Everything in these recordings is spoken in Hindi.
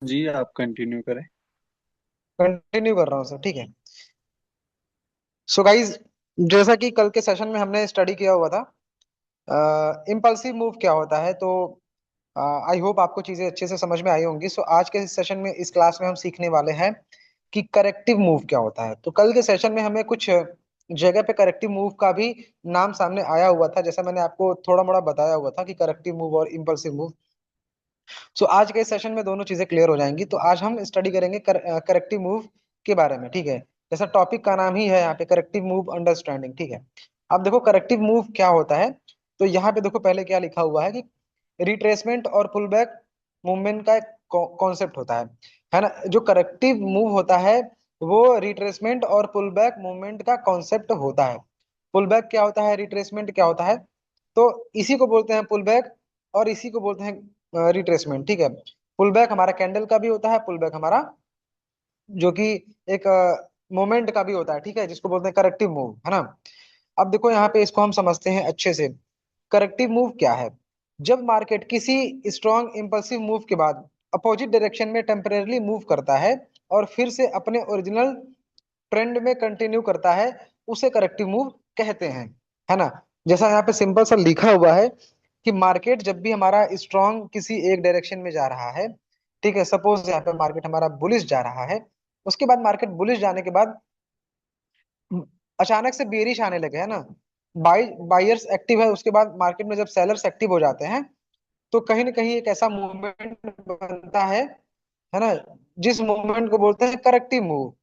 जी आप कंटिन्यू करें। कंटिन्यू कर रहा हूँ सर, ठीक है। सो गाइज, जैसा कि कल के सेशन में हमने स्टडी किया हुआ था, इम्पल्सिव मूव क्या होता है, तो आई होप आपको चीजें अच्छे से समझ में आई होंगी। सो आज के सेशन में, इस क्लास में हम सीखने वाले हैं कि करेक्टिव मूव क्या होता है। तो कल के सेशन में हमें कुछ जगह पे करेक्टिव मूव का भी नाम सामने आया हुआ था, जैसा मैंने आपको थोड़ा मोड़ा बताया हुआ था कि करेक्टिव मूव और इम्पल्सिव मूव। सो आज के सेशन में दोनों चीजें क्लियर हो जाएंगी। तो आज हम स्टडी करेंगे करेक्टिव मूव के बारे में, ठीक है। जैसा टॉपिक का नाम ही है यहाँ पे, करेक्टिव मूव अंडरस्टैंडिंग, ठीक है। अब देखो करेक्टिव मूव क्या होता है। तो यहाँ पे देखो पहले क्या लिखा हुआ है कि रिट्रेसमेंट और पुल बैक मूवमेंट का एक कॉन्सेप्ट होता है ना। जो करेक्टिव मूव होता है वो रिट्रेसमेंट और पुल बैक मूवमेंट का कॉन्सेप्ट होता है। पुल बैक क्या होता है, रिट्रेसमेंट क्या होता है, तो इसी को बोलते हैं पुल बैक और इसी को बोलते हैं रिट्रेसमेंट, ठीक है। पुल बैक हमारा कैंडल का भी होता है, पुल बैक हमारा जो कि एक मोमेंट का भी होता है, ठीक है, जिसको बोलते हैं करेक्टिव मूव, है ना। अब देखो यहाँ पे इसको हम समझते हैं अच्छे से। करेक्टिव मूव क्या है? जब मार्केट किसी स्ट्रॉन्ग इंपल्सिव मूव के बाद अपोजिट डायरेक्शन में टेम्परेरली मूव करता है और फिर से अपने ओरिजिनल ट्रेंड में कंटिन्यू करता है, उसे करेक्टिव मूव कहते हैं, है ना। जैसा यहाँ पे सिंपल सा लिखा हुआ है कि मार्केट जब भी हमारा स्ट्रॉन्ग किसी एक डायरेक्शन में जा रहा है, ठीक है, सपोज यहाँ पे मार्केट हमारा बुलिश जा रहा है, उसके बाद मार्केट बुलिश जाने के बाद अचानक से बेरिश आने लगे, है ना। बायर्स एक्टिव है, उसके बाद मार्केट में जब सेलर्स एक्टिव हो जाते हैं, तो कहीं ना कहीं एक ऐसा मूवमेंट बनता है ना, जिस मूवमेंट को बोलते हैं करेक्टिव मूव,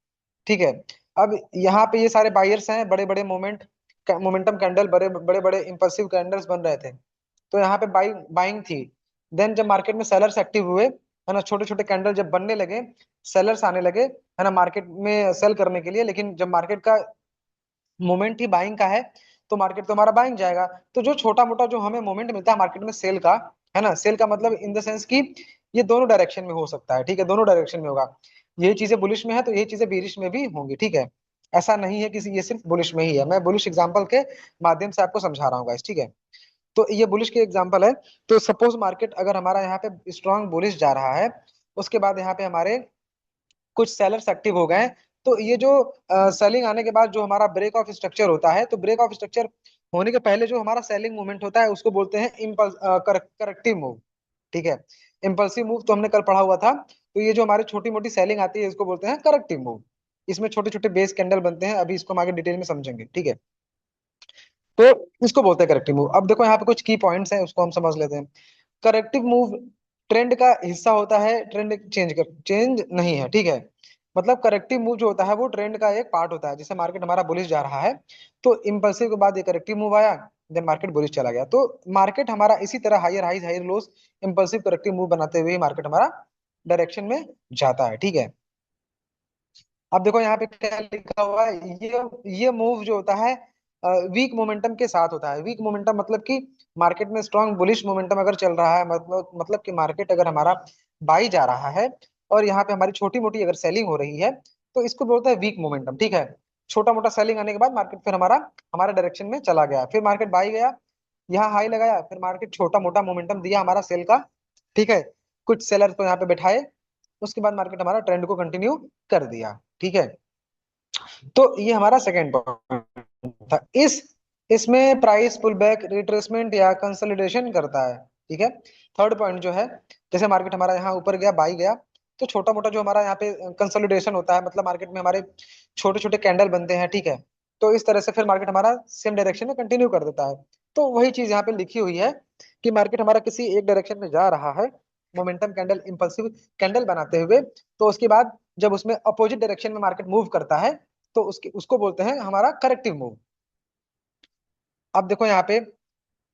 ठीक है। अब यहाँ पे ये सारे बायर्स हैं, बड़े बड़े मोमेंटम कैंडल, बड़े बड़े बड़े इंपल्सिव कैंडल्स बन रहे थे, तो यहाँ पे बाइंग थी। देन जब मार्केट में सेलर्स एक्टिव हुए, है ना, छोटे छोटे कैंडल जब बनने लगे, सेलर्स आने लगे, है ना, मार्केट में सेल करने के लिए। लेकिन जब मार्केट का मोमेंट ही बाइंग का है, तो मार्केट तो हमारा बाइंग जाएगा। तो जो छोटा मोटा जो हमें मोमेंट मिलता है मार्केट में सेल का, है ना, सेल का मतलब इन द सेंस कि ये दोनों डायरेक्शन में हो सकता है, ठीक है, दोनों डायरेक्शन में होगा। यही चीजें बुलिश में है तो यही चीजें बेरिश में भी होंगी, ठीक है। ऐसा नहीं है कि ये सिर्फ बुलिश में ही है, मैं बुलिश एग्जांपल के माध्यम से आपको समझा रहा हूँ गाइस, ठीक है। तो ये बुलिश के एग्जांपल है। तो सपोज मार्केट अगर हमारा यहाँ पे स्ट्रॉन्ग बुलिश जा रहा है, उसके बाद यहाँ पे हमारे कुछ सेलर्स एक्टिव हो गए हैं, तो ये जो सेलिंग आने के बाद जो हमारा ब्रेक ऑफ स्ट्रक्चर होता है, तो ब्रेक ऑफ स्ट्रक्चर होने के पहले जो हमारा सेलिंग मूवमेंट होता है उसको बोलते हैं इम्पल्स करेक्टिव मूव, ठीक है। इम्पल्सिव मूव तो हमने कल पढ़ा हुआ था। तो ये जो हमारी छोटी मोटी सेलिंग आती है इसको बोलते हैं करेक्टिव मूव। इसमें छोटे छोटे बेस कैंडल बनते हैं, अभी इसको हम आगे डिटेल में समझेंगे, ठीक है। तो इसको बोलते हैं करेक्टिव मूव। अब देखो यहाँ पे कुछ की पॉइंट्स हैं, उसको हम समझ लेते हैं। करेक्टिव मूव ट्रेंड का हिस्सा होता है, ट्रेंड चेंज नहीं है, ठीक है। मतलब करेक्टिव मूव जो होता है वो ट्रेंड का एक पार्ट होता है। जैसे मार्केट हमारा बुलिश जा रहा है, तो इम्पल्सिव के बाद ये करेक्टिव मूव आया, देन मार्केट बुलिश चला गया। तो मार्केट हमारा इसी तरह higher highs higher lows impulsive corrective move बनाते हुए मार्केट हमारा डायरेक्शन में जाता है, ठीक है। अब देखो यहाँ पे क्या लिखा हुआ है, ये मूव जो होता है वीक मोमेंटम के साथ होता है। वीक मोमेंटम मतलब कि मार्केट में स्ट्रॉन्ग बुलिश मोमेंटम अगर चल रहा है, मतलब कि मार्केट अगर हमारा बाई जा रहा है और यहाँ पे हमारी छोटी मोटी अगर सेलिंग हो रही है, तो इसको बोलते हैं वीक मोमेंटम, ठीक है। छोटा मोटा सेलिंग आने के बाद मार्केट फिर हमारा हमारे डायरेक्शन में चला गया, फिर मार्केट बाई गया, यहाँ हाई लगाया, फिर मार्केट छोटा मोटा मोमेंटम दिया हमारा सेल का, ठीक है। कुछ सेलर को यहाँ पे बैठाए, उसके बाद मार्केट हमारा ट्रेंड को कंटिन्यू कर दिया, ठीक है। तो ये हमारा सेकेंड पॉइंट था। इसमें प्राइस पुल बैक, रिट्रेसमेंट या कंसोलिडेशन करता है, ठीक है। थर्ड पॉइंट जो है, जैसे मार्केट हमारा यहाँ ऊपर गया, बाई गया, तो छोटा मोटा जो हमारा यहाँ पे कंसोलिडेशन होता है, मतलब मार्केट में हमारे छोटे छोटे कैंडल बनते हैं, ठीक है। तो इस तरह से फिर मार्केट हमारा सेम डायरेक्शन में कंटिन्यू कर देता है। तो वही चीज यहाँ पे लिखी हुई है कि मार्केट हमारा किसी एक डायरेक्शन में जा रहा है, मोमेंटम कैंडल, इंपल्सिव कैंडल बनाते हुए, तो उसके बाद जब उसमें अपोजिट डायरेक्शन में मार्केट मूव करता है, तो उसको बोलते हैं हमारा करेक्टिव मूव। अब देखो यहाँ पे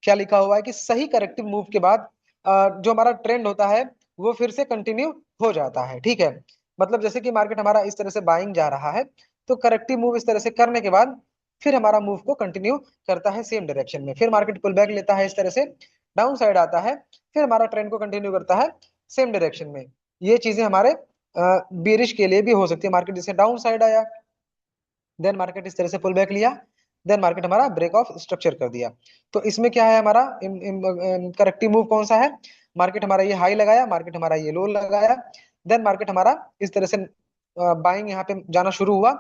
क्या लिखा हुआ है कि सही करेक्टिव मूव के बाद जो हमारा ट्रेंड होता है वो फिर से कंटिन्यू हो जाता है, ठीक है। मतलब जैसे कि मार्केट हमारा इस तरह से बाइंग जा रहा है, तो करेक्टिव मूव इस तरह से करने के बाद फिर हमारा मूव को कंटिन्यू करता है सेम डायरेक्शन में, फिर मार्केट पुल बैक लेता है इस तरह से, डाउन साइड आता है, फिर हमारा ट्रेंड को कंटिन्यू करता है सेम डायरेक्शन में। ये चीजें हमारे बेरिश के लिए भी हो सकती है। मार्केट जैसे डाउन साइड आया, देन मार्केट इस तरह से पुल बैक लिया, देन मार्केट हमारा ब्रेक ऑफ स्ट्रक्चर कर दिया। तो इसमें क्या है हमारा करेक्टिव मूव कौन सा है, मार्केट हमारा ये हाई लगाया, मार्केट हमारा ये लो लगाया, देन मार्केट हमारा इस तरह से बाइंग यहाँ पे जाना शुरू हुआ,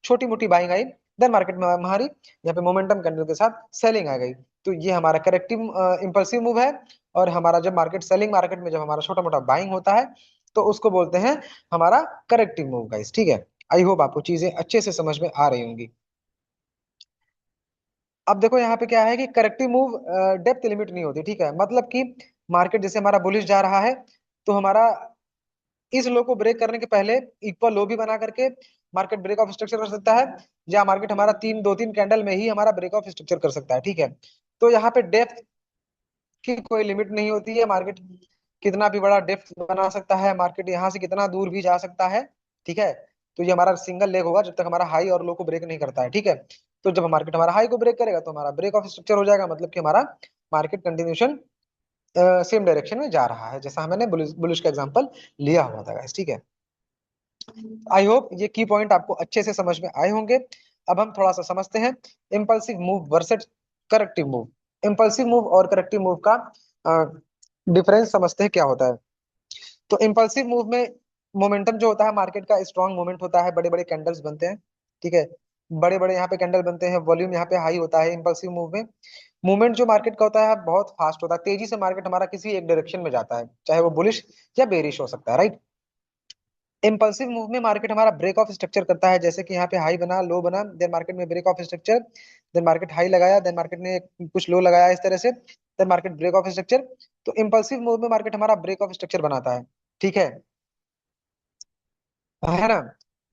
छोटी मोटी बाइंग आई, देन मार्केट में हमारी यहाँ पे मोमेंटम कैंडल के साथ सेलिंग आ गई। तो ये हमारा करेक्टिव इंपल्सिव मूव है। और हमारा जब मार्केट सेलिंग मार्केट में जब हमारा छोटा मोटा बाइंग होता है तो उसको बोलते हैं हमारा करेक्टिव मूव गाइस, ठीक है। आई होप आपको चीजें अच्छे से समझ में आ रही होंगी। अब देखो यहाँ पे क्या है कि करेक्टिव मूव डेप्थ लिमिट नहीं होती, ठीक है। मतलब कि मार्केट जैसे हमारा बुलिश जा रहा है तो हमारा इस लो को ब्रेक करने के पहले इक्वल लो भी बना करके मार्केट ब्रेक ऑफ स्ट्रक्चर कर सकता है, या मार्केट हमारा दो तीन कैंडल में ही हमारा ब्रेक ऑफ स्ट्रक्चर कर सकता है, ठीक है। तो यहाँ पे डेप्थ की कोई लिमिट नहीं होती है, मार्केट कितना भी बड़ा डेप्थ बना सकता है, मार्केट यहाँ से कितना दूर भी जा सकता है, ठीक है। तो ये हमारा सिंगल लेग होगा जब तक हमारा हाई और लो को ब्रेक नहीं करता है, ठीक है। तो जब मार्केट हमारा हाई को ब्रेक करेगा तो हमारा ब्रेक ऑफ स्ट्रक्चर हो जाएगा, मतलब कि हमारा मार्केट कंटिन्यूशन सेम डायरेक्शन में जा रहा है, जैसा मैंने बुलिश बुलिश का एग्जांपल लिया हुआ था गाइस, ठीक है। आई होप ये की पॉइंट आपको अच्छे से समझ में आए होंगे। अब हम थोड़ा सा समझते हैं impulsive move versus corrective move. Impulsive move और करेक्टिव मूव का डिफरेंस समझते हैं क्या होता है। तो इम्पल्सिव मूव में मोमेंटम जो होता है मार्केट का स्ट्रांग मोमेंट होता है, बड़े बड़े कैंडल्स बनते हैं, ठीक है। बड़े बड़े यहाँ पे कैंडल बनते हैं, वॉल्यूम यहाँ पे हाई होता है इम्पल्सिव मूव में। मूवमेंट जो मार्केट का होता है बहुत फास्ट होता है, तेजी से मार्केट हमारा किसी एक डायरेक्शन में जाता है, चाहे वो बुलिश या बेरिश हो सकता है, राइट। इम्पल्सिव मूव में मार्केट हमारा ब्रेक ऑफ स्ट्रक्चर करता है, जैसे कि यहाँ पे हाई बना, लो बना, देन मार्केट में break of structure, then market high लगाया, देन मार्केट ने कुछ लो लगाया इस तरह से, then market break of structure. तो इम्पल्सिव मूव में मार्केट हमारा ब्रेक ऑफ स्ट्रक्चर बनाता है, ठीक है ना।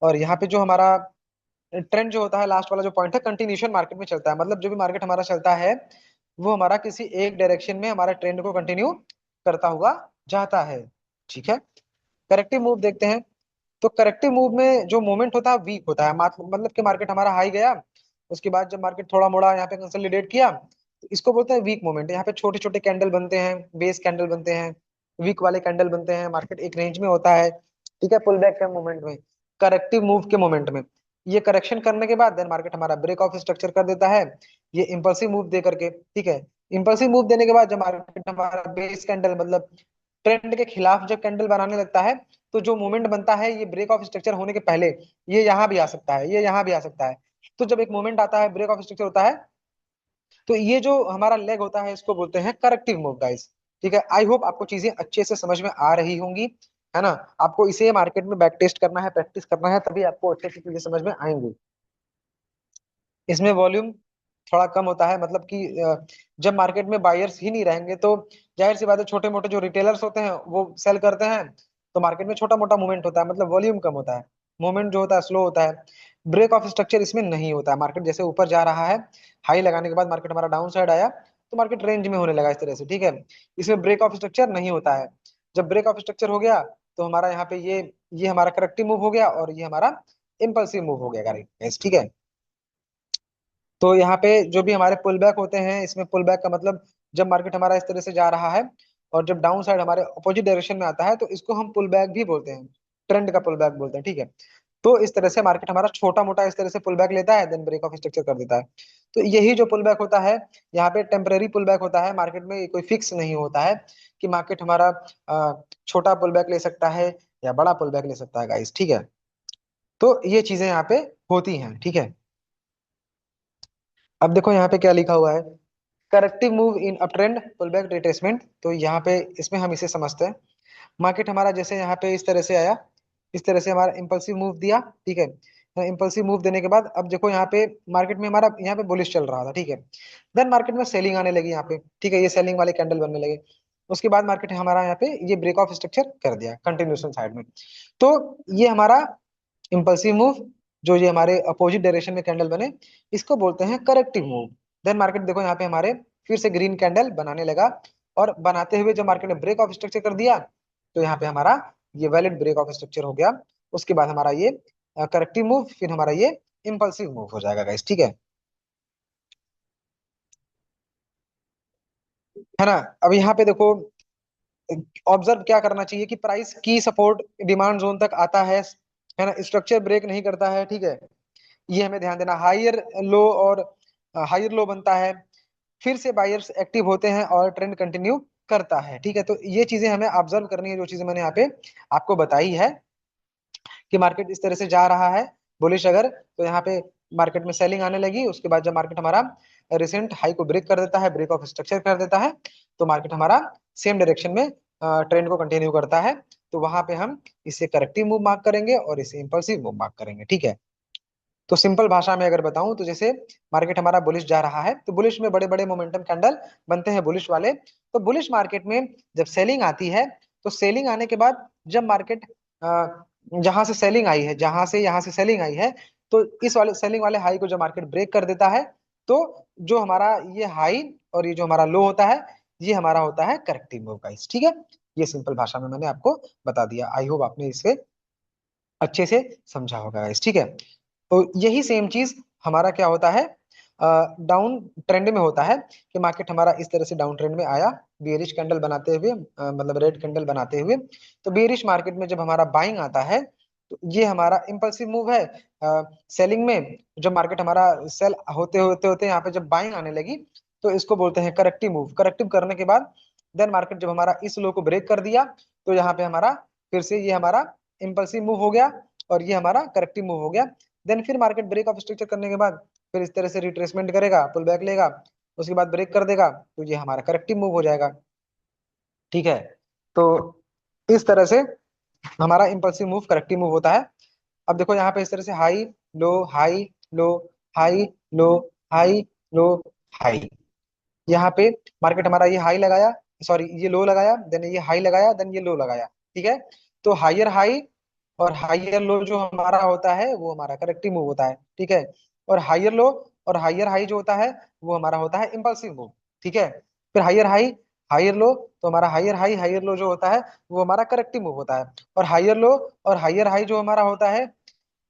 और यहाँ पे जो हमारा ट्रेंड जो होता है, लास्ट वाला जो पॉइंट है, कंटिन्यूशन मार्केट में चलता है, मतलब जो भी मार्केट हमारा चलता है वो हमारा किसी एक डायरेक्शन में हमारा ट्रेंड को कंटिन्यू करता हुआ जाता है, ठीक है। करेक्टिव मूव देखते हैं। तो करेक्टिव मूव में जो मूवमेंट होता है वीक होता है, मतलब कि मार्केट हमारा हाई गया, उसके बाद जब मार्केट थोड़ा मोड़ा यहाँ पे कंसोलिडेट किया तो इसको बोलते हैं वीक मूवमेंट। यहाँ पे छोटे छोटे कैंडल बनते हैं, बेस कैंडल बनते हैं, वीक वाले कैंडल बनते हैं, मार्केट एक रेंज में होता है, ठीक है, पुल बैक के मोमेंट में, करेक्टिव मूव के मोमेंट में। ये करेक्शन करने के बाद देन मार्केट हमारा ब्रेक ऑफ स्ट्रक्चर कर देता है, ये इंपल्सिव मूव दे करके, ठीक है। इंपल्सिव मूव देने के बाद जब मार्केट हमारा बेस कैंडल मतलब ट्रेंड के खिलाफ जब कैंडल बनाने लगता है तो जो मोमेंट बनता है ये ब्रेक ऑफ स्ट्रक्चर होने के पहले ये यहाँ भी आ सकता है, ये यहाँ भी आ सकता है। तो जब एक मोमेंट आता है, ब्रेक ऑफ स्ट्रक्चर होता है, तो ये जो हमारा लेग होता है इसको बोलते हैं करेक्टिव मूव गाइस, ठीक है। आई होप आपको चीजें अच्छे से समझ में आ रही होंगी, है ना। आपको इसे मार्केट में बैक टेस्ट करना है, प्रैक्टिस करना है, तभी आपको अच्छे से चीजें समझ में आएंगी। इसमें वॉल्यूम थोड़ा कम होता है, मतलब कि जब मार्केट में बायर्स ही नहीं रहेंगे तो जाहिर सी बात है छोटे मोटे जो रिटेलर्स होते हैं वो सेल करते हैं, तो मार्केट में छोटा मोटा मूवमेंट होता है, मतलब वॉल्यूम कम होता है, मूवमेंट जो होता है स्लो होता है। ब्रेक ऑफ स्ट्रक्चर इसमें नहीं होता है, मार्केट जैसे ऊपर जा रहा है, हाई लगाने के बाद मार्केट हमारा डाउन साइड आया तो मार्केट रेंज में होने लगा इस तरह से, ठीक है। इसमें ब्रेक ऑफ स्ट्रक्चर नहीं होता है। जब ब्रेक ऑफ स्ट्रक्चर हो गया तो हमारा यहाँ पे ये हमारा करेक्टिव मूव हो गया और ये हमारा इम्पल्सिव मूव हो गया गाइस, ठीक है। तो यहाँ पे जो भी हमारे पुल बैक होते हैं, इसमें पुल बैक का मतलब जब मार्केट हमारा इस तरह से जा रहा है और जब डाउन साइड हमारे अपोजिट डायरेक्शन में आता है तो इसको हम पुल बैक भी बोलते हैं, ट्रेंड का पुल बैक बोलते हैं, ठीक है। तो इस तरह से मार्केट हमारा छोटा मोटा इस तरह से पुल बैक लेता है, देन ब्रेक ऑफ स्ट्रक्चर कर देता है। तो यही जो पुल बैक होता है यहाँ पे टेम्परेरी पुल बैक होता है, मार्केट में कोई फिक्स नहीं होता है कि मार्केट हमारा छोटा पुल बैक ले सकता है या बड़ा पुल बैक ले सकता है गाइस, ठीक है। तो ये चीजें यहाँ पे होती हैं, ठीक है। अब देखो यहाँ पे क्या लिखा हुआ है, corrective move in up trend pull back retracement. तो यहाँ पे इसमें हम इसे समझते हैं, मार्केट हमारा जैसे यहाँ पे इस तरह से आया, इस तरह से हमारा इंपल्सिव मूव दिया, ठीक है। इंपल्सिव मूव देने के बाद अब देखो यहाँ पे मार्केट में हमारा यहाँ पे बुलिश चल रहा था, ठीक है। देन मार्केट में सेलिंग आने लगी यहाँ पे, ठीक है, ये सेलिंग वाले कैंडल बनने लगे। उसके बाद मार्केट हमारा यहाँ पे ये ब्रेक ऑफ स्ट्रक्चर कर दिया कंटिन्यूशन साइड में। तो ये हमारा इंपल्सिव मूव, जो ये हमारे अपोजिट डायरेक्शन में कैंडल बने, इसको बोलते हैं करेक्टिव मूव। देन मार्केट देखो यहाँ पे हमारे फिर से ग्रीन कैंडल बनाने लगा, और बनाते हुए जब मार्केट ने ब्रेक ऑफ स्ट्रक्चर कर दिया तो यहाँ पे हमारा ये वैलिड ब्रेक ऑफ स्ट्रक्चर हो गया। उसके बाद हमारा ये करेक्टिव मूव, फिर हमारा ये इंपल्सिव मूव हो जाएगा गाइस, ठीक है ना। अब यहाँ पे देखो ऑब्जर्व क्या करना चाहिए कि प्राइस की सपोर्ट डिमांड जोन तक आता है ना, स्ट्रक्चर ब्रेक नहीं करता है, ठीक है। ये हमें ध्यान देना, हायर लो बनता है, फिर से बायर्स एक्टिव होते हैं और ट्रेंड कंटिन्यू करता है। ठीक है, तो ये चीजें हमें ऑब्जर्व करनी है, जो चीजें मैंने यहाँ पे आपको बताई है कि मार्केट इस तरह से जा रहा है बुलिश अगर, तो यहाँ पे मार्केट में सेलिंग आने लगी। उसके बाद जब मार्केट हमारा रिसेंट हाई को ब्रेक कर देता है, ब्रेक ऑफ स्ट्रक्चर कर देता है, तो मार्केट हमारा सेम डायरेक्शन में ट्रेंड को कंटिन्यू करता है। तो वहां पे हम इसे करेक्टिव मूव मार्क करेंगे और इसे इंपल्सिव मूव मार्क करेंगे। ठीक है, तो सिंपल भाषा में अगर बताऊं तो जैसे मार्केट हमारा बुलिश जा रहा है, तो बुलिश में बड़े बड़े मोमेंटम कैंडल बनते हैं बुलिश वाले। तो बुलिश मार्केट में जब सेलिंग आती है, तो सेलिंग आने के बाद जब मार्केट जहां से सेलिंग आई है, जहां से यहाँ से सेलिंग आई है, तो इस वाले सेलिंग वाले हाई को जब मार्केट ब्रेक कर देता है, तो जो हमारा ये हाई और ये जो हमारा लो होता है, ये हमारा होता है करेक्टिव मूव गाइस। ठीक है, ये सिंपल भाषा में मैंने आपको बता दिया। आई होप आपने इसे अच्छे से समझा होगा गाइस। ठीक है, तो यही सेम चीज हमारा क्या होता है, डाउन ट्रेंड में होता है कि मार्केट हमारा इस तरह से डाउन ट्रेंड में आया, बेरिश कैंडल बनाते हुए, मतलब रेड कैंडल बनाते हुए। तो बेरिश मार्केट में जब हमारा बाइंग आता है, तो ये हमारा इंपल्सिव मूव है। सेलिंग में जब मार्केट हमारा सेल होते होते होते यहाँ पे जब बाइंग आने लगी, तो इसको बोलते हैं करेक्टिव मूव। करेक्टिव करने के बाद देन मार्केट जब हमारा इस लो को ब्रेक कर दिया, तो यहाँ पे हमारा फिर से ये हमारा इंपल्सिव मूव हो गया और ये हमारा करेक्टिव मूव हो गया। देन फिर मार्केट ब्रेक ऑफ स्ट्रक्चर करने के बाद फिर इस तरह से रिट्रेसमेंट करेगा, पुल बैक लेगा, उसके बाद ब्रेक कर देगा, तो ये हमारा करेक्टिव मूव हो जाएगा। ठीक है, तो इस तरह से हमारा इंपल्सिव मूव करेक्टिव मूव होता है। अब देखो यहाँ पे इस तरह से high low high low high low high low high, यहाँ पे मार्केट हमारा ये हाई लगाया, सॉरी ये लो लगाया, देन ये हाई लगाया, देन ये लो लगाया। ठीक है, तो हायर हाई और हायर लो जो हमारा होता है वो हमारा करेक्टिव मूव होता है। ठीक है, और हायर लो और हायर हाई जो होता है वो हमारा होता है इंपल्सिव मूव। ठीक है, फिर हायर हाई हायर लो, तो हमारा हायर हाई हायर लो जो होता है वो हमारा करेक्टिव मूव होता है। और हायर लो और हायर हाई जो हमारा होता है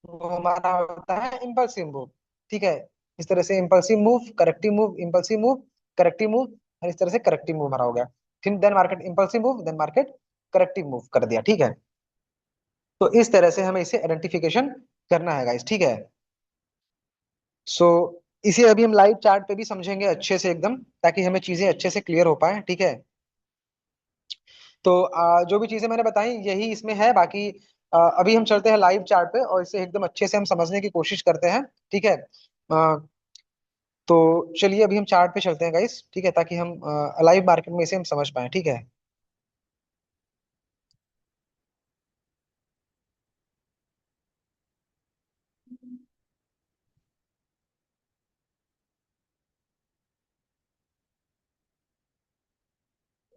वो हमारा होता है इम्पल्सिव मूव। ठीक है, इस तरह से impulsive move corrective move impulsive move corrective move, और इस तरह से करेक्टिव मूव हमारा हो गया। फिर then market impulsive move, then market corrective move कर दिया। ठीक है, तो इस तरह से हमें इसे आइडेंटिफिकेशन करना है गाइस। ठीक है, सो इसे अभी हम लाइव चार्ट पे भी समझेंगे अच्छे से एकदम, ताकि हमें चीजें अच्छे से क्लियर हो पाए। ठीक है, तो जो भी चीजें मैंने बताई यही इसमें है। बाकी अभी हम चलते हैं लाइव चार्ट पे और इसे एकदम अच्छे से हम समझने की कोशिश करते हैं। ठीक है, तो चलिए अभी हम चार्ट पे चलते हैं गाइस। ठीक है, ताकि हम लाइव मार्केट में इसे हम समझ पाए। ठीक है,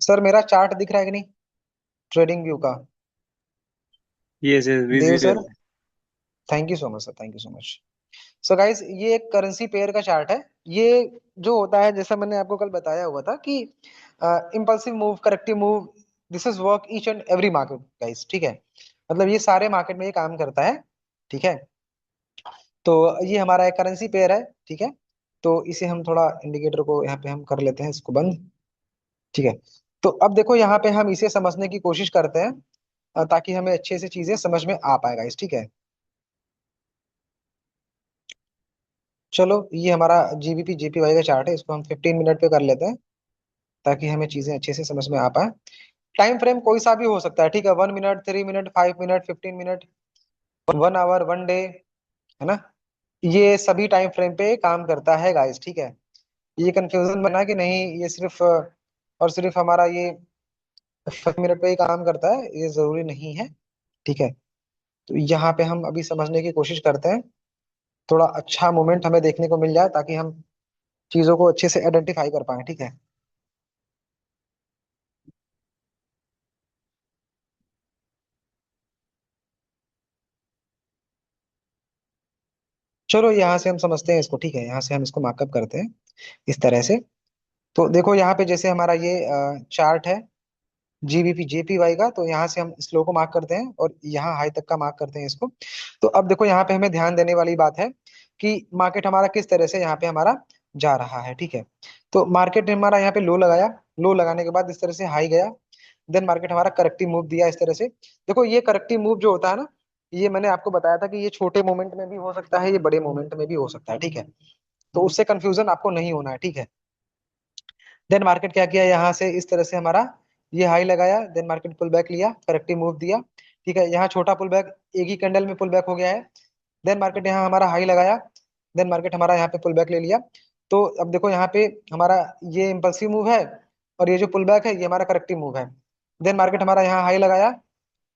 सर मेरा चार्ट दिख रहा है कि नहीं, ट्रेडिंग व्यू का? Yes yes Dev sir, visible. Thank you so much sir, thank you so much. So guys ये एक करेंसी पेयर का चार्ट है। ये जो होता है, जैसा मैंने आपको कल बताया हुआ था कि impulsive move corrective move, this is work each and every market guys. ठीक है, मतलब ये सारे मार्केट में ये काम करता है। ठीक है, तो ये हमारा एक करेंसी पेयर है। ठीक है, तो इसे हम थोड़ा इंडिकेटर को यहाँ पे हम कर लेते हैं इसको बंद। ठीक है, तो अब देखो यहाँ पे हम इसे समझने की कोशिश करते हैं, ताकि हमें अच्छे से चीजें समझ में आ पाएगा इस। ठीक है, चलो ये हमारा जीबीपी जेपीवाई का चार्ट है, इसको हम 15 मिनट पे कर लेते हैं, ताकि हमें चीजें अच्छे से समझ में आ पाए। टाइम फ्रेम कोई सा भी हो सकता है। ठीक है, 1 minute 3 minute 5 minute 15 minute 1 hour 1 day, है ना, ये सभी टाइम फ्रेम पे काम करता है गाइस। ठीक है, ये कंफ्यूजन बना कि नहीं ये सिर्फ और सिर्फ हमारा ये 5 मिनट पे ही काम करता है, ये जरूरी नहीं है। ठीक है, तो यहाँ पे हम अभी समझने की कोशिश करते हैं, थोड़ा अच्छा मोमेंट हमें देखने को मिल जाए, ताकि हम चीजों को अच्छे से आइडेंटिफाई कर पाए। ठीक है, चलो यहाँ से हम समझते हैं इसको। ठीक है, यहाँ से हम इसको मार्कअप करते हैं इस तरह से। तो देखो यहाँ पे जैसे हमारा ये चार्ट है जीबीपी जेपीवाई का, तो यहाँ से हम इस लो को मार्क करते हैं और यहाँ हाई तक का मार्क करते हैं इसको। तो अब देखो यहाँ पे हमें ध्यान देने वाली बात है कि मार्केट हमारा किस तरह से यहाँ पे हमारा जा रहा है। ठीक है, तो मार्केट ने हमारा यहाँ पे लो लगाया, लो लगाने के बाद इस तरह से हाई गया, देन मार्केट हमारा करेक्टिव मूव दिया इस तरह से। देखो ये करेक्टिव मूव जो होता है ना, ये मैंने आपको बताया था कि ये छोटे मोमेंट में भी हो सकता है, ये बड़े मोमेंट में भी हो सकता है। ठीक है, तो उससे कंफ्यूजन आपको नहीं होना है। ठीक है, देन मार्केट क्या किया, यहाँ से इस तरह से हमारा ये हाई लगाया, देन मार्केट पुल बैक लिया, करेक्टिव मूव दिया। ठीक है, यहाँ छोटा पुल बैक, एक ही कैंडल में पुल बैक हो गया है। देन मार्केट यहाँ हमारा हाई लगाया, देन मार्केट हमारा यहाँ पे पुल बैक ले लिया। तो अब देखो यहाँ पे हमारा ये इम्पल्सिव मूव है, और ये जो पुल बैक है ये हमारा करेक्टिव मूव है। देन मार्केट हमारा यहाँ हाई लगाया,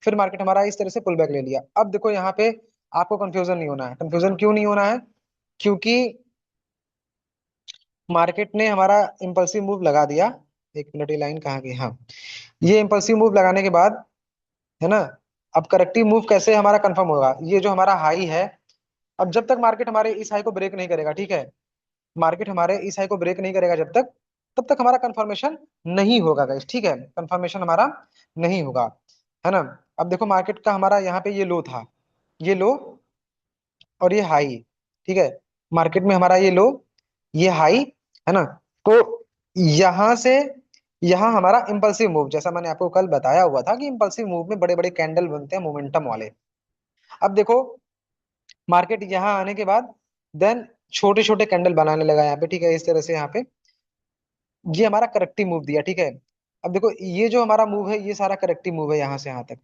फिर मार्केट हमारा इस तरह से पुल बैक ले लिया। अब देखो यहाँ पे आपको कंफ्यूजन नहीं होना है। कंफ्यूजन क्यों नहीं होना है? क्योंकि मार्केट ने हमारा इम्पल्सिव मूव लगा दिया। एक मिनट, ये लाइन कहाँ गई? हाँ, ये इम्पल्सिव मूव लगाने के बाद, है ना, अब करेक्टिव मूव कैसे हमारा कंफर्म होगा? ये जो हमारा हाई है, अब जब तक मार्केट हमारे इस हाई को ब्रेक नहीं करेगा, ठीक है, मार्केट हमारे इस हाई को ब्रेक नहीं करेगा जब तक, तब तक हमारा कंफर्मेशन नहीं होगा गाइस। ठीक है, कंफर्मेशन हमारा नहीं होगा, है ना। अब देखो मार्केट का हमारा यहाँ पे ये लो था, ये लो और ये हाई, ठीक है, मार्केट में हमारा ये लो, ये हाई, है ना। तो यहां से यहाँ हमारा इंपल्सिव मूव, जैसा मैंने आपको कल बताया हुआ था कि इंपल्सिव मूव में बड़े बड़े कैंडल बनते हैं मोमेंटम वाले। अब देखो मार्केट यहाँ आने के बाद देन छोटे छोटे कैंडल बनाने लगा यहाँ पे, ठीक है, इस तरह से यहाँ पे ये हमारा करेक्टिव मूव दिया। ठीक है, अब देखो ये जो हमारा मूव है ये सारा करेक्टिव मूव है यहाँ से यहाँ तक,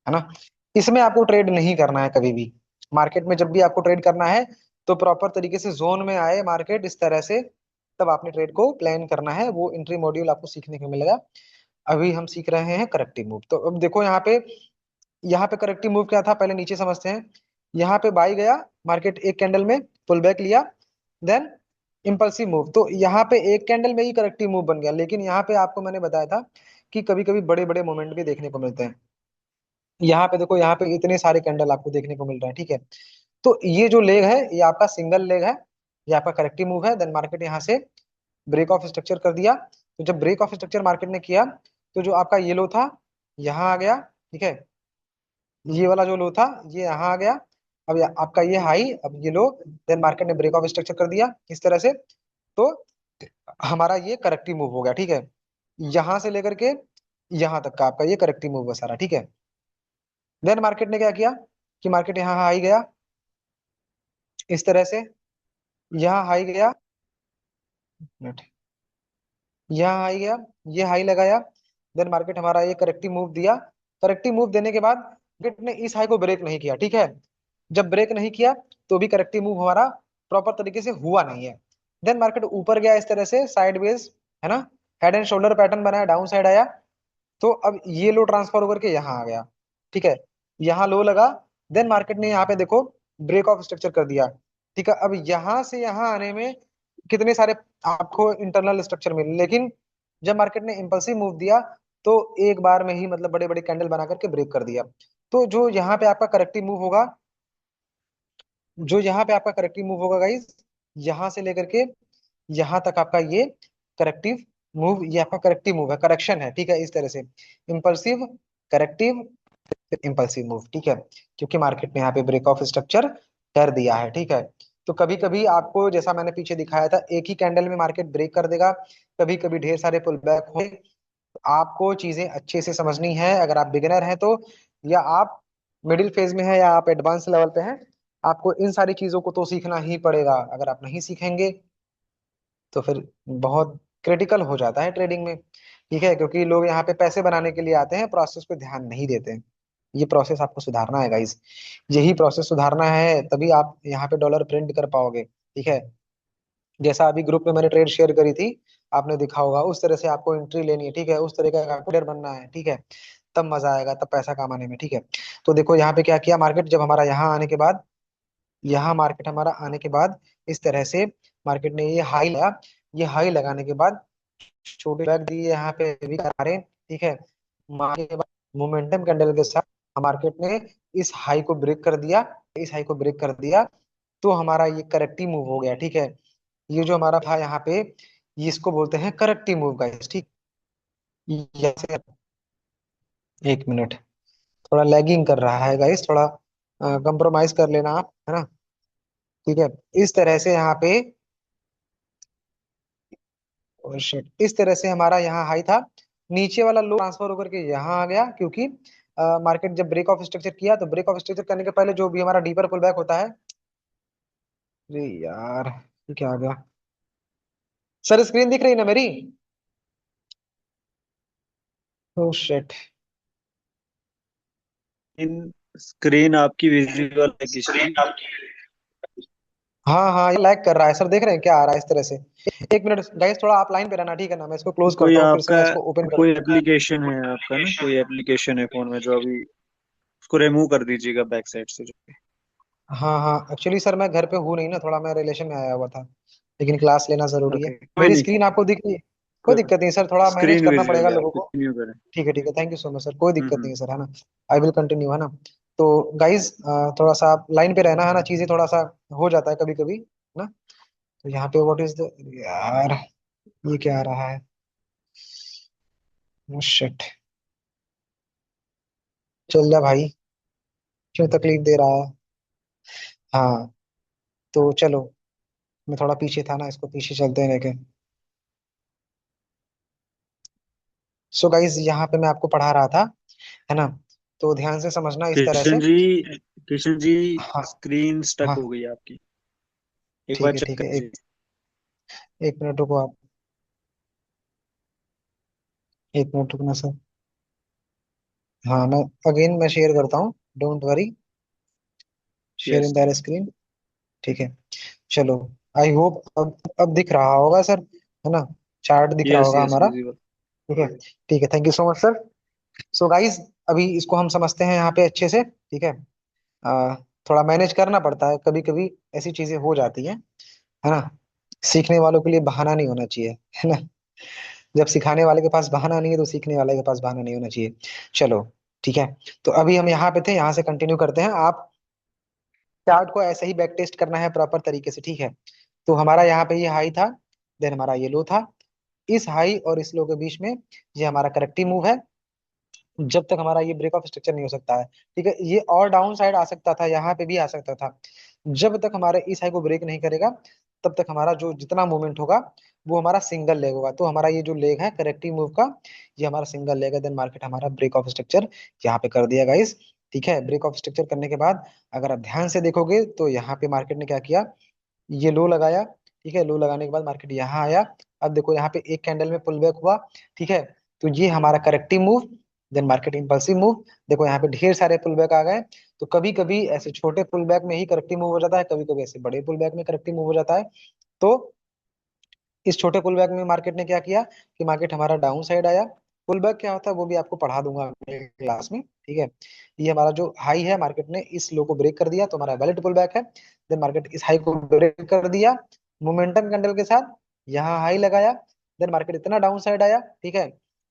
है ना। इसमें आपको ट्रेड नहीं करना है कभी भी। मार्केट में जब भी आपको ट्रेड करना है तो प्रॉपर तरीके से जोन में आए मार्केट इस तरह से, तब आपने ट्रेड को प्लान करना है। वो एंट्री मॉड्यूल आपको सीखने को मिलेगा। अभी हम सीख रहे हैं करेक्टिव मूव। तो अब देखो यहाँ पे करेक्टिव मूव क्या था पहले नीचे समझते हैं। यहाँ पे बाई गया मार्केट एक कैंडल में, पुल बैक लिया, देन इम्पल्सिव मूव। तो यहाँ पे एक कैंडल में ही करेक्टिव मूव बन गया, लेकिन यहाँ पे आपको मैंने बताया था कि कभी कभी बड़े बड़े मोमेंट भी देखने को मिलते हैं। यहाँ पे देखो, यहाँ पे इतने सारे कैंडल आपको देखने को मिल रहे हैं, ठीक है। तो ये जो लेग है ये आपका सिंगल लेग है, ये आपका करेक्टिव मूव है। देन मार्केट यहाँ से ब्रेक ऑफ स्ट्रक्चर कर दिया। तो जब ब्रेक ऑफ स्ट्रक्चर मार्केट ने किया, तो जो आपका ये लो था यहाँ आ गया, ठीक है, ये वाला जो लो था ये यहाँ आ गया। अब आपका ये हाई, अब ये लो, देन मार्केट ने ब्रेक ऑफ स्ट्रक्चर कर दिया इस तरह से। तो हमारा ये करेक्टिव मूव हो गया, ठीक है, यहाँ से लेकर के यहाँ तक का आपका ये करेक्टिव मूव है सारा, ठीक है। देन मार्केट ने क्या किया कि मार्केट यहाँ हाई गया इस तरह से, यहाँ हाई गया, मिनट, यहाँ हाई गया, ये हाई लगाया, देन मार्केट हमारा ये करेक्टिव मूव दिया। करेक्टिव मूव देने के बाद मार्केट ने इस हाई को ब्रेक नहीं किया, ठीक है। जब ब्रेक नहीं किया तो भी करेक्टिव मूव हमारा प्रॉपर तरीके से हुआ नहीं है। देन मार्केट ऊपर गया इस तरह से साइडवेज, है ना, हेड एंड शोल्डर पैटर्न बनाया, डाउन साइड आया। तो अब ये लो ट्रांसफर होकर के यहाँ आ गया, ठीक है, यहाँ लो लगा। देन मार्केट ने यहाँ पे देखो ब्रेक ऑफ स्ट्रक्चर कर दिया, ठीक है। अब यहाँ से यहाँ आने में कितने सारे आपको इंटरनल स्ट्रक्चर मिले, लेकिन जब मार्केट ने इम्पल्सिव मूव दिया तो एक बार में ही मतलब बड़े बड़े कैंडल बना करके ब्रेक कर दिया। तो जो यहाँ पे आपका करेक्टिव मूव होगा, जो यहाँ पे आपका करेक्टिव मूव होगा गाइस, यहाँ से लेकर के यहाँ तक आपका ये करेक्टिव मूव, ये आपका करेक्टिव मूव है, करेक्शन है, ठीक है, इस तरह से इम्पल्सिव, करेक्टिव, इम्पल्सिव मूव, ठीक है, क्योंकि मार्केट ने यहाँ पे ब्रेक ऑफ स्ट्रक्चर कर दिया है, ठीक है। तो कभी कभी आपको जैसा मैंने पीछे दिखाया था एक ही कैंडल में मार्केट ब्रेक कर देगा, कभी कभी ढेर सारे पुल बैक हो। आपको चीजें अच्छे से समझनी है अगर आप बिगिनर हैं तो, या आप मिडिल फेज में है, या आप एडवांस लेवल पे हैं। आपको इन सारी चीजों को तो सीखना ही पड़ेगा। अगर आप नहीं सीखेंगे तो फिर बहुत क्रिटिकल हो जाता है ट्रेडिंग में, ठीक है, क्योंकि लोग यहाँ पे पैसे बनाने के लिए आते हैं, प्रोसेस पे ध्यान नहीं देते हैं। ये प्रोसेस आपको सुधारना है गाइस, यही प्रोसेस सुधारना है, तभी आप यहाँ पे डॉलर प्रिंट कर पाओगे, ठीक है। जैसा अभी ग्रुप में मैंने ट्रेड शेयर करी थी, आपने देखा होगा, उस तरह से आपको एंट्री लेनी है, ठीक है, उस तरह का ट्रेडर बनना है, ठीक है, तब मजा आएगा, तब पैसा कमाने में, ठीक है। तो देखो यहाँ पे क्या किया मार्केट, जब हमारा यहाँ आने के बाद, यहाँ मार्केट हमारा आने के बाद इस तरह से मार्केट ने ये हाई लगाया, ये हाई लगाने के बाद छोटे बैग दिए यहाँ पे भी करा रहे हैं, ठीक है। मार्केट के बाद मोमेंटम कैंडल के साथ मार्केट ने इस हाई को ब्रेक कर दिया, इस हाई को ब्रेक कर दिया। तो हमारा ये करेक्टिव मूव हो गया, ठीक है। ये जो हमारा था यहाँ पे, ये इसको बोलते हैं करेक्टिव मूव गाइस, ठीक। जैसे एक मिनट, थोड़ा लैगिंग कर रहा है गाइस, थोड़ा कंप्रोमाइज कर लेना आप, है ना, ठीक है। इस तरह से यहाँ पे, और शिट, इस तरह से हमारा यहाँ हाई था, नीचे वाला लो ट्रांसफर होकर के यहाँ आ गया, क्योंकि मार्केट जब ब्रेक ऑफ स्ट्रक्चर किया तो ब्रेक ऑफ स्ट्रक्चर करने के पहले जो भी हमारा डीपर पुल बैक होता है। अरे यार, ये क्या आ गया? सर स्क्रीन दिख रही है ना मेरी? Oh shit. इन स्क्रीन आपकी विजुअल है किसकी? हाँ हाँ, ये लैग कर रहा है सर, देख रहे हैं क्या आ रहा है इस तरह से। एक मिनट गाइस, थोड़ा आप लाइन पे रहना, ठीक है ना, मैं इसको क्लोज कोई करता हूँ, फिर से आपका मैं इसको ओपन कोई कर। एप्लीकेशन है आपका ना, कोई एप्लीकेशन है फोन में जो अभी, उसको रिमूव कर दीजिएगा बैक साइड से जो। हाँ हाँ, एक्चुअली सर मैं घर पे हूँ नहीं ना, थोड़ा मैं रिलेशन में आया हुआ था, लेकिन क्लास लेना जरूरी है। ओके, कोई मेरी नहीं। स्क्रीन आपको दिख रही है? कोई दिक्कत नहीं सर, थोड़ा मैनेज स्क्रीन करना पड़ेगा विजिबल है, आप लोगों को। कंटिन्यू करें। ठीक है, thank you so much sir, कोई दिक्कत नहीं हम्म। है सर, है ना। आई विल कंटिन्यू, है ना। तो गाइज, थोड़ा सा आप लाइन पे रहना, है ना, चीजें थोड़ा सा हो जाता है कभी कभी, है ना। तो यहाँ पे व्हाट इज द, यार ये क्या आ रहा है, शिट। चल जा भाई, क्यों तकलीफ दे रहा है। हाँ, तो चलो, मैं थोड़ा पीछे था ना, इसको पीछे चलते हैं लेके। सो गाइज, यहाँ पे मैं आपको पढ़ा रहा था, है ना। तो ध्यान से समझना इस तरह से। किशन जी, किशन जी, हाँ स्क्रीन स्टक हाँ, हो गई है आपकी। एक बार ठीक है चेक ठीक है, कीजिए। एक मिनट रुको आप, एक मिनट रुकना सर। हाँ, मैं अगेन मैं शेयर करता हूँ, don't worry, share yes. In that screen. ठीक है, चलो। आई होप अब दिख रहा होगा सर, है ना, चार्ट दिख रहा यस होगा यस हमारा। विजिबल। ठीक है, ठीक है, thank you so much sir. So guys, अभी इसको हम समझते हैं यहाँ पे अच्छे से, ठीक है। आ, थोड़ा मैनेज करना पड़ता है कभी कभी, ऐसी चीजें हो जाती हैं, है ना। सीखने वालों के लिए बहाना नहीं होना चाहिए, है ना। जब सिखाने वाले के पास बहाना नहीं है, तो सीखने वाले के पास बहाना नहीं होना चाहिए। चलो, ठीक है। तो अभी हम यहाँ पे थे, यहाँ से कंटिन्यू करते हैं। आप चार्ट को ऐसे ही बैक टेस्ट करना है प्रॉपर तरीके से, ठीक है। तो हमारा यहाँ पे ये हाई था, देन हमारा ये लो था। इस हाई और इस लो के बीच में ये हमारा करेक्टिव मूव है, जब तक हमारा ये ब्रेक ऑफ स्ट्रक्चर नहीं हो सकता है। ठीक है, ये और डाउन साइड आ सकता था, यहाँ पे भी आ सकता था। जब तक हमारे इस हाई को ब्रेक नहीं करेगा, तब तक हमारा जो जितना मूवमेंट होगा, वो हमारा सिंगल लेग होगा। तो हमारा ये जो लेग है करेक्टिव मूव का, ये हमारा सिंगल लेग है। देन मार्केट हमारा ब्रेक ऑफ स्ट्रक्चर यहाँ पे कर दिया गाइस। ठीक है, ब्रेक ऑफ स्ट्रक्चर करने के बाद अगर आप ध्यान से देखोगे, तो यहाँ पे मार्केट ने क्या किया, ये लो लगाया। ठीक है, लो लगाने के बाद मार्केट यहाँ आया। अब देखो यहाँ पे एक कैंडल में पुल बैक हुआ। ठीक है, तो ये हमारा corrective move, then market impulsive move. देखो यहाँ पे ढेर सारे पुल बैक आ गए। तो कभी कभी ऐसे छोटे पुल बैक में ही करेक्टिव मूव हो जाता है, कभी कभी ऐसे बड़े पुल बैक में करेक्टिव मूव हो जाता है। तो इस छोटे पुल बैक में मार्केट ने क्या किया, कि मार्केट हमारा डाउन साइड आया। पुल बैक क्या होता है वो भी आपको पढ़ा दूंगा अगले क्लास में, ठीक है। ये हमारा जो हाई है, मार्केट ने इस लो को ब्रेक कर दिया, तो हमारा वैलिड पुल बैक है। देन मार्केट इस हाई को ब्रेक कर दिया मोमेंटम कैंडल के साथ, यहाँ हाई लगाया। देन मार्केट इतना डाउन साइड आया, ठीक है।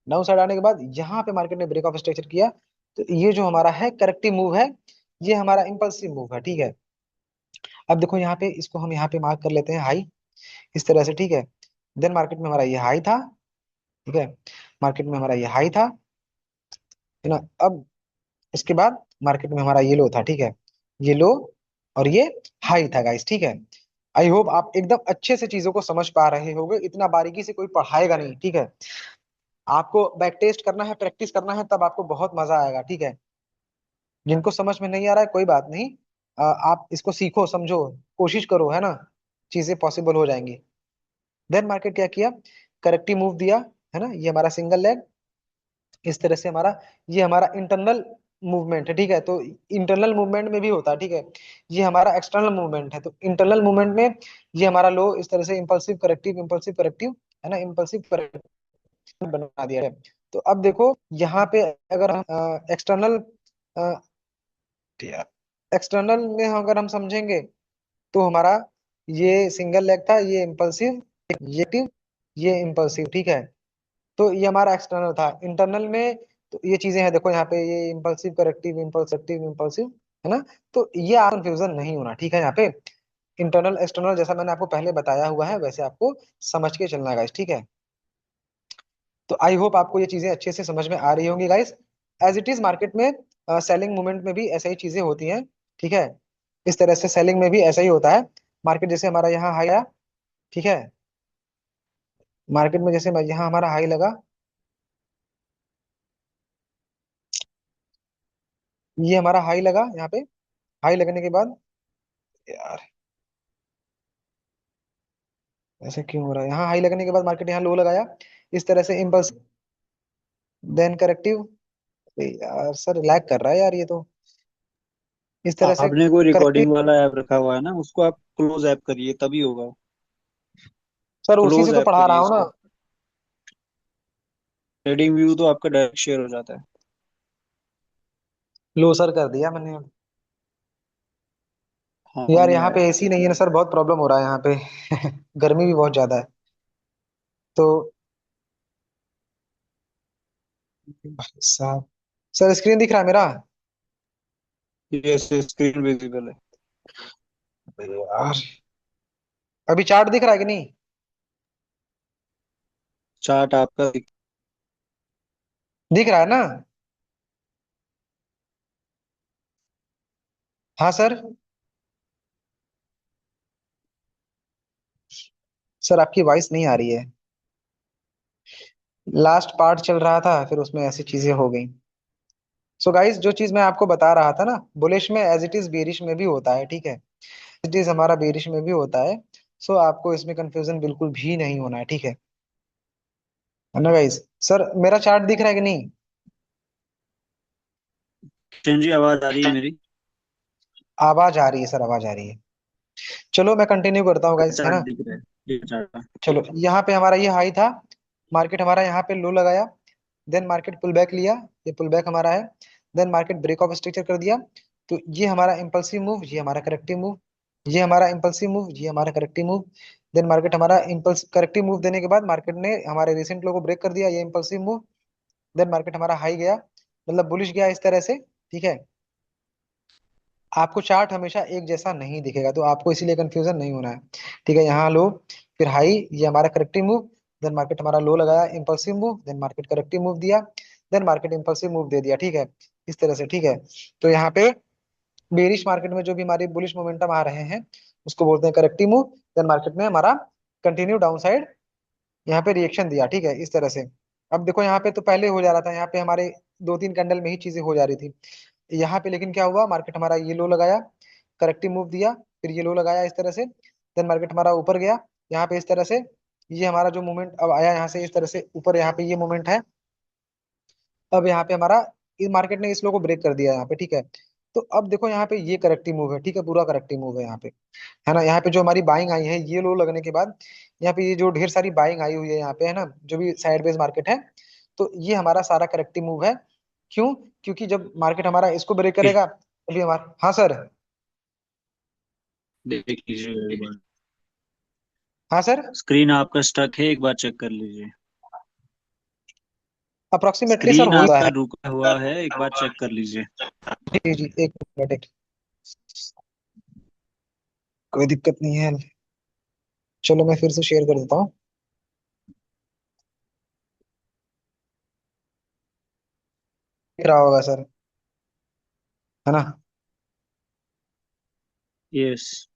डाउन साइड आने के बाद यहाँ पे मार्केट ने ब्रेक ऑफ स्ट्रक्चर किया। तो ये जो हमारा है करेक्टिव मूव है, ये हमारा इंपल्सिव मूव है, ठीक है। अब देखो यहाँ पे, इसको हम यहाँ पे मार्क कर लेते हैं हाई, इस तरह से, ठीक है। देन मार्केट में हमारा ये हाई था, ठीक है। मार्केट में हमारा ये हाई था, है ना। अब इसके बाद मार्केट में हमारा ये लो था, ठीक है। ये लो और ये हाई था गाइस, ठीक है। आई होप आप एकदम अच्छे से चीजों को समझ पा रहे होंगे, इतना बारीकी से कोई पढ़ाएगा नहीं, ठीक है। आपको बैक टेस्ट करना है, प्रैक्टिस करना है, तब आपको बहुत मजा आएगा, ठीक है। जिनको समझ में नहीं आ रहा है कोई बात नहीं, आप इसको सीखो, समझो, कोशिश करो, है ना, चीजें पॉसिबल हो जाएंगी। देन मार्केट क्या किया, करेक्टिव मूव दिया, है ना। ये हमारा सिंगल लेग, इस तरह से हमारा, ये हमारा इंटरनल मूवमेंट है, ठीक है। तो इंटरनल मूवमेंट में भी होता है, ठीक है। ये हमारा एक्सटर्नल मूवमेंट है। तो इंटरनल मूवमेंट में ये हमारा लो इस तरह से इंपल्सिव करेक्टिव, है ना, इंपल्सिव करेक्टिव बना दिया है। तो अब देखो यहाँ पे, अगर हम एक्सटर्नल एक्सटर्नल में अगर हम समझेंगे, तो हमारा ये सिंगल लेग था, ये इंपल्सिव, ये active, ये इंपल्सिव, ठीक है। तो ये हमारा एक्सटर्नल था। इंटरनल में तो ये चीजें हैं, देखो यहाँ पे ये इम्पल्सिव करेक्टिव, इम्पल्सिव इम्पल्सिव, है ना। तो ये आप कंफ्यूजन नहीं होना, ठीक है। यहाँ पे इंटरनल एक्सटर्नल जैसा मैंने आपको पहले बताया हुआ है, वैसे आपको समझ के चलना है गाइस, ठीक है। तो आई होप आपको ये चीजें अच्छे से समझ में आ रही होंगी guys. As it is market में सेलिंग मूवमेंट में भी ऐसा ही चीजें होती हैं, ठीक है। इस तरह से सेलिंग में भी ऐसा ही होता है। मार्केट जैसे हमारा यहाँ हाई आया, ठीक है। मार्केट में जैसे यहाँ हमारा हाई लगा, ये हमारा हाई लगा यहाँ पे। हाई लगने के बाद, यार ऐसे क्यों हो रहा है, यहाँ हाई लगने के बाद मार्केट यहाँ लो लगाया, इस तरह से इम्पल्स, देन करेक्टिव। यार सर लैग कर रहा है यार ये तो, इस तरह से आपने कोई करेक्टिव। रिकॉर्डिंग वाला ऐप रखा हुआ है ना, उसको आप क्लोज ऐप करिए तभी होगा। सर उसी से क्लोज तो ऐप पढ़ा रहा करिए हूँ ना। इसको। ट्रेडिंग व्यू तो आपका डायरेक्ट शेयर हो जाता है। लो सर कर दिया मैंने। हाँ यार नहीं यहाँ आया। पे एसी नहीं है ना सर, बहुत प्रॉब्लम हो रहा है यहाँ पे। गर्मी भी बहुत ज्यादा है। तो भाई साहब, सर स्क्रीन दिख रहा है मेरा? ये स्क्रीन विजिबल है। अरे यार, अभी चार्ट दिख रहा है कि नहीं? चार्ट आपका दिख रहा है ना? हाँ सर। सर आपकी वॉइस नहीं आ रही है। लास्ट पार्ट चल रहा था, फिर उसमें ऐसी चीजें हो गई। सो गाइस, जो चीज मैं आपको बता रहा था ना, बुलिश में एज इट इज बेरिश में भी होता है, ठीक है। इट इज हमारा बेरिश में भी होता है। सो आपको इसमें कंफ्यूजन बिल्कुल भी नहीं होना है, ठीक है ना गाइस? सर मेरा चार्ट दिख रहा है कि नहीं? जी आवाज आ रही है मेरी। आवाज आ रही है सर, आवाज आ रही है। चलो मैं कंटिन्यू करता हूँ गाइस, है चार्ट ना? दिख रहा है, ये चार्ट। चलो, यहाँ पे हमारा ये हाई था, मार्केट हमारा यहाँ पे लो लगाया, देन मार्केट पुल बैक लिया, ये पुल बैक हमारा है। Then market break of structure कर दिया। तो ये हमारा इम्पल्सिव मूव, ये हमारा करेक्टिव मूव, ये हमारा इम्पल्सिव मूव, ये हमारा करेक्टिव मूव। देन मार्केट हमारा इम्पल्स करेक्टिव मूव देने के बाद मार्केट ने हमारे रिसेंट लो को ब्रेक कर दिया, ये इम्पल्सिव मूव। देन मार्केट हमारा हाई गया, मतलब बुलिश गया इस तरह से, ठीक है। आपको चार्ट हमेशा एक जैसा नहीं दिखेगा, तो आपको इसीलिए कंफ्यूजन नहीं होना है, ठीक है। यहाँ लो, फिर हाई, ये हमारा करेक्टिव मूव। देन मार्केट हमारा लो लगाया, impulsive move, then market corrective move दिया, देन मार्केट इम्पल्सिव मूव दे दिया, ठीक है। इस तरह से, ठीक है। तो यहाँ पे बेरिश मार्केट में जो भी हमारे बुलिश मोमेंटम आ रहे हैं, उसको बोलते हैं करेक्टिव मूव। देन मार्केट में हमारा कंटिन्यू डाउन साइड यहाँ पे रिएक्शन दिया, ठीक है, इस तरह से। अब देखो यहाँ पे तो पहले हो जा रहा था, यहाँ पे हमारे दो तीन कैंडल में ही चीजें हो जा रही थी। यहाँ पे लेकिन क्या हुआ, मार्केट हमारा ये लो लगाया, करेक्टिव मूव दिया, फिर ये लो लगाया इस तरह से। देन मार्केट हमारा ऊपर गया, यहाँ पे इस तरह से। ये हमारा जो मूवमेंट अब आया यहाँ से इस तरह से ऊपर, यहाँ पे ये मूवमेंट है। अब यहाँ पे हमारा इस मार्केट ने इस लो को ब्रेक कर दिया यहाँ पे, ठीक है। तो अब देखो यहाँ पे ये करेक्टिव मूव है, ठीक है, पूरा करेक्टिव मूव है यहाँ पे, है ना। यहाँ पे जो हमारी बाइंग आई है, ये लो लगने के बाद यहाँ पे ये जो ढेर सारी बाइंग आई हुई है यहाँ पे, है ना, जो भी साइडवेज मार्केट है, तो ये हमारा सारा करेक्टिव मूव है। क्यों? क्योंकि जब मार्केट हमारा इसको ब्रेक करेगा तभी हमारा, हाँ सर। देख लीजिए एक बार। हाँ सर। स्क्रीन आपका स्टक है, एक बार चेक कर लीजिए। अप्रोक्सीमेटली सर स्क्रीन हो रहा आपका है। रुका हुआ है, एक बार चेक कर लीजिए। जी जी, एक मिनट, कोई दिक्कत नहीं है। चलो मैं फिर से शेयर कर देता हूँ। दिख रहा होगा सर, है ना? यस।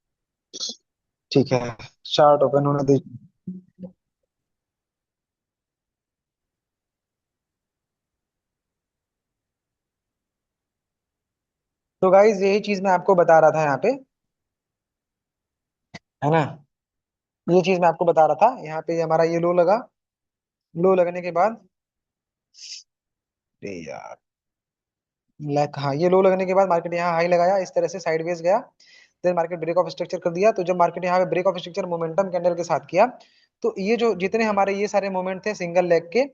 ठीक है, चार्ट ओपन होने दीजिए। तो गाइज यही चीज मैं आपको बता रहा था यहाँ पे, है ना। ये चीज मैं आपको बता रहा था, यहाँ पे हमारा ये लो लगा, लो लगने के बाद, अरे यार, लाइक हाँ, ये लो लगने के बाद मार्केट यहाँ हाई लगाया, इस तरह से साइडवेज गया। Then market break of structure कर दिया। तो जब मार्केट यहाँ पे break of structure momentum candle के साथ किया, तो ये जो जितने हमारे ये सारे मोमेंट थे सिंगल लेग के,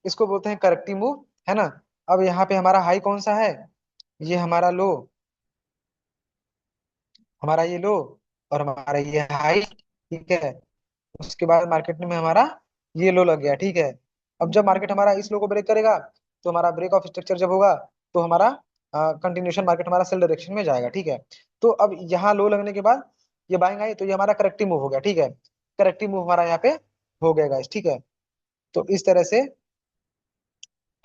इसको बोलते हैं करेक्टिव मूव, है ना। अब यहाँ पे हमारा हाई कौन सा है? ये हमारा लो, हमारा ये लो, और हमारा ये हाई, ठीक है। उसके बाद मार्केट में हमारा ये लो लग गया, ठीक है। अब जब मार्केट हमारा इस लो को ब्रेक करेगा, तो हमारा ब्रेक ऑफ स्ट्रक्चर जब होगा, तो हमारा कंटिन्यूशन मार्केट हमारा सेल डायरेक्शन में जाएगा, ठीक है। तो अब यहाँ लो लगने के बाद ये बाइंग आई, तो ये हमारा करेक्टिव मूव हो गया, ठीक है। करेक्टिव मूव हमारा यहाँ पे हो गया गाइस, ठीक है। तो इस तरह से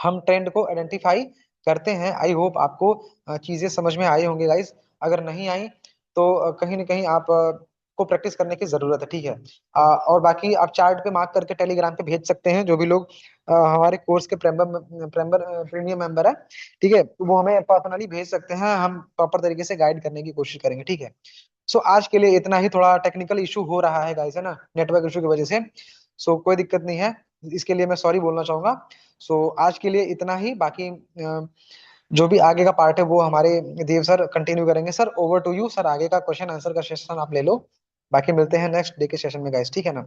हम ट्रेंड को आइडेंटिफाई करते हैं। आई होप आपको चीजें समझ में आई होंगी गाइस। अगर नहीं आई तो कहीं ना कहीं आप को प्रैक्टिस करने की जरूरत है, ठीक है। और बाकी आप चार्ट पे मार्क करके टेलीग्राम पे भेज सकते हैं, जो भी लोग हमारे कोर्स के प्रीमियम मेंबर है, ठीक है, तो वो हमें पर्सनली भेज सकते हैं, हम प्रॉपर तरीके से गाइड करने की कोशिश करेंगे, ठीक है। सो आज के लिए इतना ही, थोड़ा टेक्निकल इशू हो रहा है गाइस, है ना, नेटवर्क इशू की वजह से। सो कोई दिक्कत नहीं है। इसके लिए मैं सॉरी बोलना चाहूंगा। सो आज के लिए इतना ही। बाकी जो भी आगे का पार्ट है वो हमारे देव सर कंटिन्यू करेंगे। Sir over to you sir, आगे का क्वेश्चन आंसर का सेशन आप ले लो। बाकी मिलते हैं नेक्स्ट डे के सेशन में गाइस, ठीक है ना।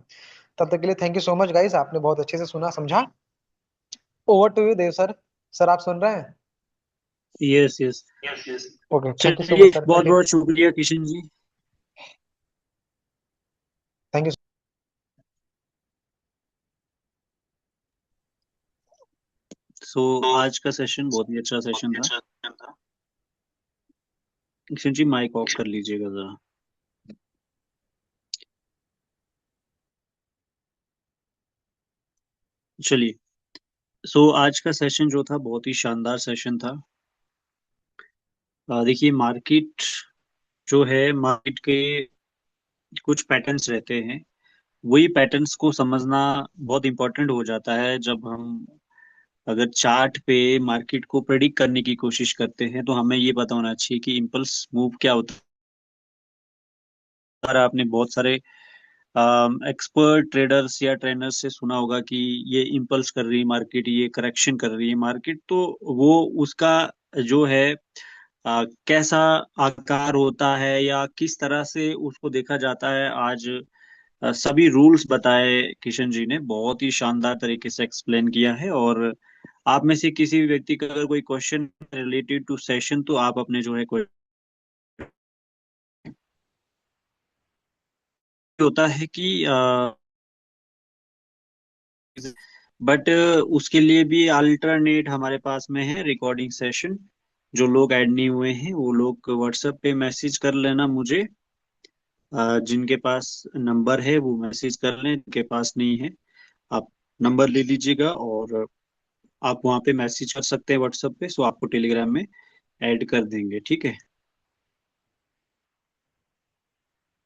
तब तक के लिए thank you so much guys, आपने बहुत अच्छे से सुना समझा। Over to you Dev sir. Sir आप सुन रहे हैं? Yes yes. Okay, thank you so चलिए मच सर, बहुत कंटिन्यू। बहुत शुक्रिया Kishan ji. Thank you. So आज का सेशन बहुत ही अच्छा सेशन था। किशन जी माइक ऑफ कर लीजिएगा जरा। चलिए, सो आज का सेशन जो था बहुत ही शानदार सेशन था। देखिए मार्केट जो है, मार्केट के कुछ पैटर्न्स रहते हैं। वही पैटर्न्स को समझना बहुत इंपॉर्टेंट हो जाता है जब हम अगर चार्ट पे मार्केट को प्रेडिक्ट करने की कोशिश करते हैं, तो हमें ये पता होना चाहिए कि इम्पल्स मूव क्या होता है। और आपने बहुत सारे एक्सपर्ट ट्रेडर्स या ट्रेनर्स से सुना होगा कि ये इम्पल्स कर रही है मार्केट, ये करेक्शन कर रही है मार्केट, तो वो उसका जो है कैसा आकार होता है या किस तरह से उसको देखा जाता है, आज सभी रूल्स बताए किशन जी ने बहुत ही शानदार तरीके से एक्सप्लेन किया है। और आप में से किसी भी व्यक्ति का अगर कोई क्वेश्चन रिलेटेड टू सेशन, तो आप अपने जो है होता है कि बट उसके लिए भी अल्टरनेट हमारे पास में है रिकॉर्डिंग सेशन। जो लोग ऐड नहीं हुए हैं वो लोग व्हाट्सएप पे मैसेज कर लेना मुझे। जिनके पास नंबर है वो मैसेज कर लें, जिनके पास नहीं है आप नंबर ले लीजिएगा और आप वहाँ पे मैसेज कर सकते हैं व्हाट्सएप पे, सो आपको टेलीग्राम में ऐड कर देंगे, ठीक है।